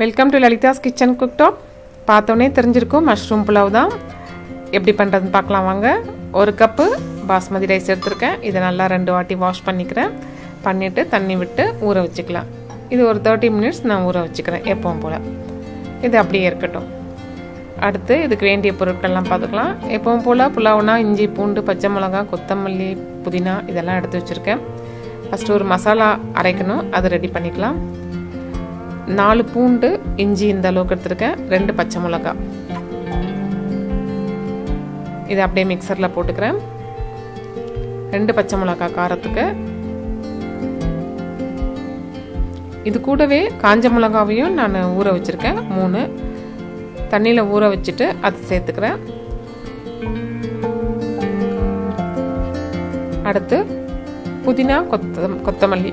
Welcome to Lalitha's kitchen cooktop. பார்த்தோன்னே தெரிஞ்சிருக்கும் mushroom pulao தான். எப்படி பண்ணுறதுன்னு பார்க்கலாம் வாங்க. ஒரு கப்பு பாஸ்மதி ரைஸ் எடுத்துருக்கேன். இதை நல்லா 2 வாட்டி வாஷ் பண்ணிவிட்டு தண்ணி விட்டு ஊற வச்சுக்கலாம். இது ஒரு 30 மினிட்ஸ் நான் ஊற வச்சுக்கிறேன் எப்பவும் போல். இது அப்படியே இருக்கட்டும். அடுத்து இதுக்கு வேண்டிய பொருட்கள்லாம் பார்த்துக்கலாம். எப்பவும் போல் புலாவ்னா இஞ்சி, பூண்டு, பச்சை மிளகா, கொத்தமல்லி, புதினா இதெல்லாம் எடுத்து வச்சுருக்கேன். ஃபஸ்ட்டு ஒரு மசாலா அரைக்கணும், அது ரெடி பண்ணிக்கலாம். 4 பூண்டு, இஞ்சி இந்த அளவுக்கு எடுத்துருக்கேன். 2 பச்சை மிளகா. இதை அப்படியே மிக்சரில் போட்டுக்கிறேன். 2 பச்சை மிளகா காரத்துக்கு. இது கூடவே காஞ்ச மிளகாவையும் நான் ஊற வச்சுருக்கேன் 3. தண்ணியில் ஊற வச்சுட்டு அது சேர்த்துக்கிறேன். அடுத்து புதினா, கொத்தமல்லி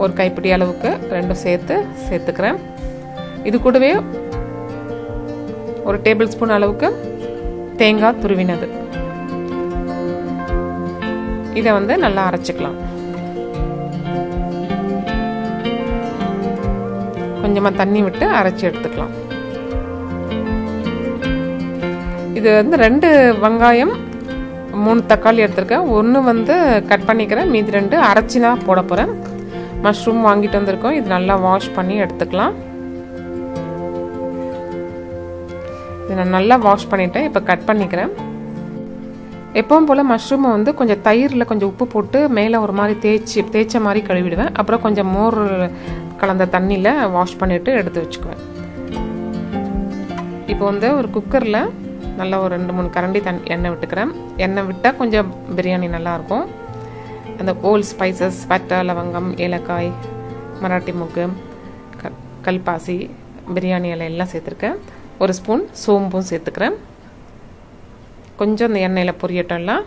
ஒரு கைப்பிடி அளவுக்கு 2 சேர்த்துக்கிறேன். இது கூடவே ஒரு டேபிள் ஸ்பூன் அளவுக்கு தேங்காய் துருவினது. இதை நல்லா அரைச்சிக்கலாம். கொஞ்சமாக தண்ணி விட்டு அரைச்சி எடுத்துக்கலாம். இது 2 வெங்காயம், 3 தக்காளி எடுத்துருக்கேன். 1 கட் பண்ணிக்கிறேன், மீதி 2 அரைச்சி தான் போட போகிறேன். மஷ்ரூம் வாங்கிட்டு வந்திருக்கோம். இது நல்லா வாஷ் பண்ணி எடுத்துக்கலாம். இது நான் நல்லா வாஷ் பண்ணிட்டேன். இப்போ கட் பண்ணிக்கிறேன். எப்பவும் போல் மஷ்ரூமை கொஞ்சம் தயிரில் கொஞ்சம் உப்பு போட்டு மேலே ஒரு மாதிரி தேய்ச்ச மாதிரி கழுவிடுவேன். அப்புறம் கொஞ்சம் மோர் கலந்த தண்ணியில் வாஷ் பண்ணிவிட்டு எடுத்து வச்சுக்குவேன். இப்போ ஒரு குக்கரில் நல்லா ஒரு 2-3 கரண்டி எண்ணெய் விட்டுக்கிறேன். எண்ணெய் விட்டால் கொஞ்சம் பிரியாணி நல்லாயிருக்கும். அந்த ஹோல் ஸ்பைசஸ், பட்டை, லவங்கம், ஏலக்காய், மராட்டி முக்கு, கல்பாசி, பிரியாணி இலை எல்லாம் சேர்த்துருக்கேன். 1 ஸ்பூன் சோம்பும் சேர்த்துக்கிறேன். கொஞ்சம் இந்த எண்ணெயில் பொரியட்டெல்லாம்.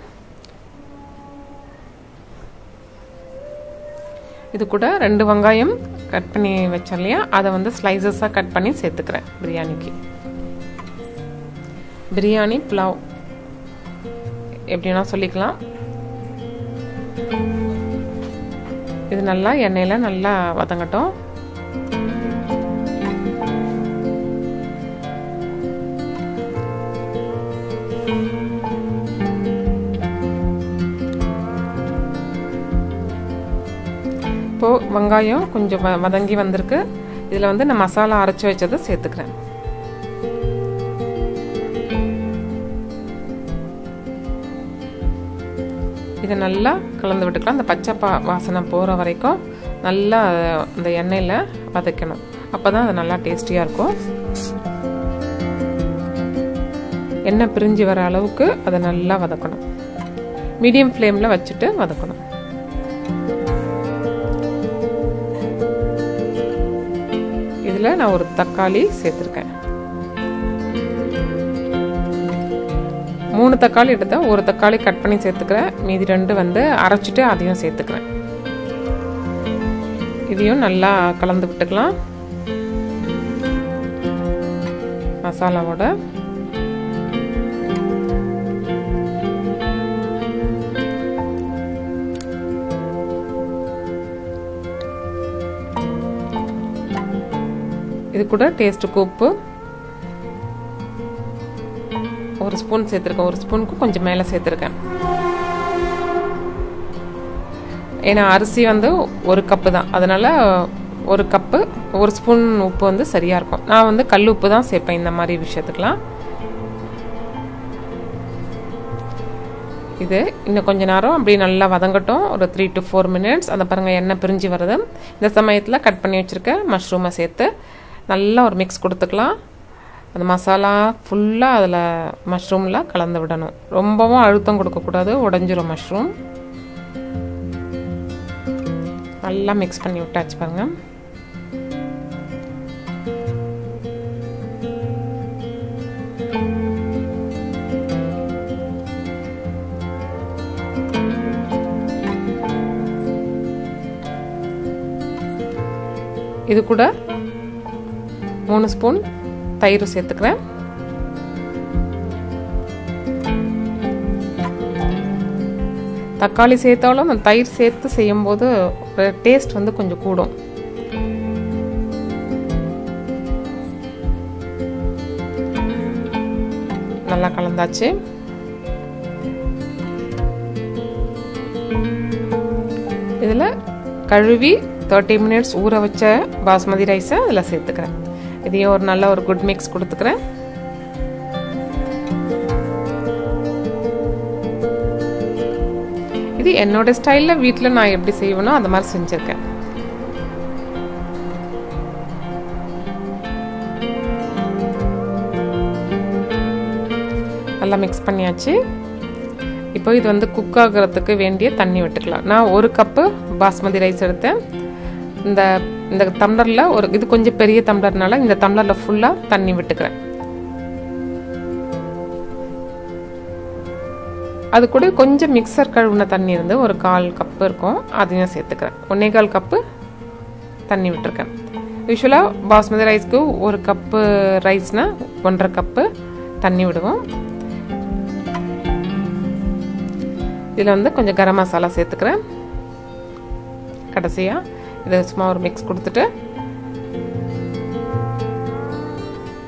இது கூட 2 வெங்காயம் கட் பண்ணி வச்சேன் இல்லையா, அதை ஸ்லைசஸாக கட் பண்ணி சேர்த்துக்கிறேன். பிரியாணிக்கு, பிரியாணி புலாவ் எப்படின்னா சொல்லிக்கலாம். இது நல்லா எண்ணெயில் நல்லா வதங்கட்டும். இப்போது வெங்காயம் கொஞ்சம் வதங்கி வந்திருக்கு. இதில் நான் மசாலா அரைச்சி வச்சதை சேர்த்துக்கிறேன். இதை நல்லா கலந்து விட்டுக்கலாம். அந்த பச்சை வாசனை போகிற வரைக்கும் நல்லா இந்த எண்ணெயில் வதக்கணும். அப்போ தான் அது நல்லா டேஸ்டியாக இருக்கும். எண்ணெய் பிரிஞ்சு வர அளவுக்கு அதை நல்லா வதக்கணும். மீடியம் ஃப்ளேமில் வச்சுட்டு வதக்கணும். இதில் நான் ஒரு தக்காளி சேர்த்துருக்கேன். 3 தக்காளி எடுத்தேன். 1 தக்காளி கட் பண்ணி சேர்த்துக்கிறேன். மீதி 2 அரைச்சிட்டு அதையும் சேர்த்துக்கிறேன். இதையும் நல்லா கலந்து விட்டுக்கலாம் மசாலாவோட. இது கூட டேஸ்ட்டுக்கு உப்பு 1 ஸ்பூன் சேர்த்துருக்கேன். 1 ஸ்பூனுக்கு கொஞ்சம் மேலே சேர்த்துருக்கேன். ஏன்னா அரிசி 1 கப்பு தான், அதனால் 1 கப்பு 1 ஸ்பூன் உப்பு சரியாக இருக்கும். நான் கல் உப்பு தான் சேர்ப்பேன் இந்த மாதிரி விஷயத்துக்கெலாம். இது இன்னும் கொஞ்ச நேரம் அப்படி நல்லா வதங்கட்டும். ஒரு 3 to 4 மினிட்ஸ். அந்த பாருங்கள் எண்ணெய் பிரிஞ்சு வருது. இந்த சமயத்தில் கட் பண்ணி வச்சுருக்க மஷ்ரூமை சேர்த்து நல்லா ஒரு மிக்ஸ் கொடுத்துக்கலாம். அந்த மசாலா ஃபுல்லாக அதில் மஷ்ரூமில் கலந்து விடணும். ரொம்பவும் அழுத்தம் கொடுக்கக்கூடாது, உடஞ்சிரும் மஷ்ரூம். நல்லா மிக்ஸ் பண்ணி விட்டாச்சு பாருங்க. இது கூட 3 ஸ்பூன் தயிர் சேர்த்துக்கிறேன். தக்காளி சேர்த்தாலும் அந்த தயிர் சேர்த்து செய்யும்போது டேஸ்ட் கொஞ்சம் கூடும். நல்லா கலந்தாச்சு. இதில் கழுவி 30 minutes ஊற வச்ச பாஸ்மதி ரைஸை இதில் சேர்த்துக்கிறேன். இதையும் ஒரு நல்ல ஒரு குட் மிக்ஸ் கொடுத்துக்கிறேன். இது என்னோட ஸ்டைலில் வீட்டில் நான் எப்படி செய்வேனோ அந்த மாதிரி செஞ்சுருக்கேன். நல்லா மிக்ஸ் பண்ணியாச்சு. இப்போ இது வந்து குக் ஆகிறதுக்கு வேண்டிய தண்ணி விட்டுக்கலாம். நான் 1 கப்பு பாஸ்மதி ரைஸ் எடுத்தேன். இந்த டம்ளரில் இது கொஞ்சம் பெரிய டம்ளர்னால இந்த டம்ளரில் ஃபுல்லாக தண்ணி விட்டுக்கிறேன். அது கூட கொஞ்சம் மிக்சர் கழுவுன தண்ணி இருந்து ஒரு 1/4 கப்பு இருக்கும், அதையும் சேர்த்துக்கிறேன். 1/4 கப்பு தண்ணி விட்டுருக்கேன். யூஸ்வலாக பாஸ்மதி ரைஸ்க்கு 1 கப்பு ரைஸ்னால் 1.5 கப்பு தண்ணி விடுவோம். இதில் வந்து கொஞ்சம் கரம் மசாலா சேர்த்துக்கிறேன். கடைசியாக இதை சும்மா ஒரு மிக்ஸ் கொடுத்துட்டு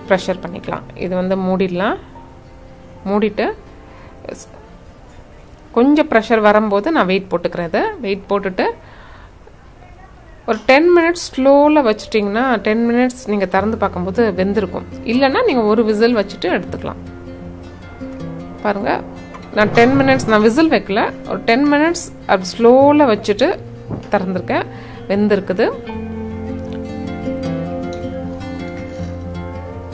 ப்ரெஷர் பண்ணிக்கலாம். இது வந்து மூடிடலாம். மூடிட்டு கொஞ்சம் ப்ரெஷர் வரும்போது நான் வெயிட் போட்டுக்கிறேன். இதை வெயிட் போட்டுட்டு ஒரு 10 minutes ஸ்லோவில் வச்சுட்டிங்கன்னா 10 minutes நீங்கள் திறந்து பார்க்கும்போது வெந்திருக்கும். இல்லைன்னா நீங்கள் ஒரு விசில் வச்சுட்டு எடுத்துக்கலாம். பாருங்கள், நான் 10 minutes நான் விசில் வைக்கல, ஒரு 10 minutes அப்படி ஸ்லோவில் வச்சுட்டு திறந்துருக்கேன். வெந்திருக்குது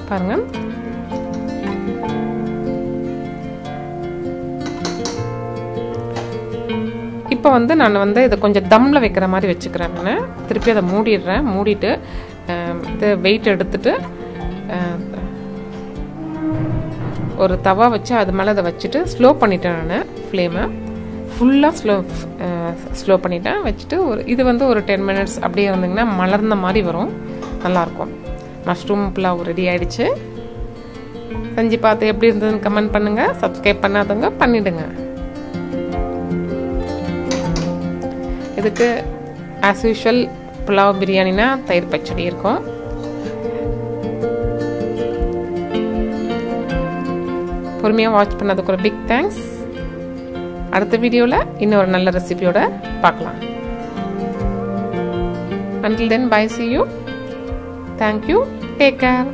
பாருங்க. இப்போ வந்து நான் வந்து இதை கொஞ்சம் தம்மில் வைக்கிற மாதிரி வச்சுக்கிறேன். நான் திருப்பி அதை மூடிடுறேன். மூடிட்டு இது வெயிட் எடுத்துட்டு ஒரு தவா வச்சு அது மேலே அதை வச்சுட்டு ஸ்லோ பண்ணிட்டேன். நான் ஃப்ளேமை ஃபுல்லாக ஸ்லோ பண்ணிட்டேன். வச்சுட்டு இது வந்து ஒரு 10 minutes அப்படியே வந்திங்கன்னா மலர்ந்த மாதிரி வரும், நல்லாயிருக்கும். மஷ்ரூம் புலாவ் ரெடி ஆகிடுச்சு. செஞ்சு பார்த்து எப்படி இருந்ததுன்னு கமெண்ட் பண்ணுங்கள். சப்ஸ்கிரைப் பண்ணாதவங்க பண்ணிவிடுங்க. இதுக்கு ஆஸ் யூஷுவல் புலாவ் பிரியாணினா தயிர் பச்சடி இருக்கும். பொறுமையாக வாட்ச் பண்ணதுக்கு ஒரு பிக் தேங்க்ஸ். அடுத்த வீடியோவில் இன்னொரு நல்ல ரெசிபியோட பார்க்கலாம். Until then, bye, see you. Thank you. Take care.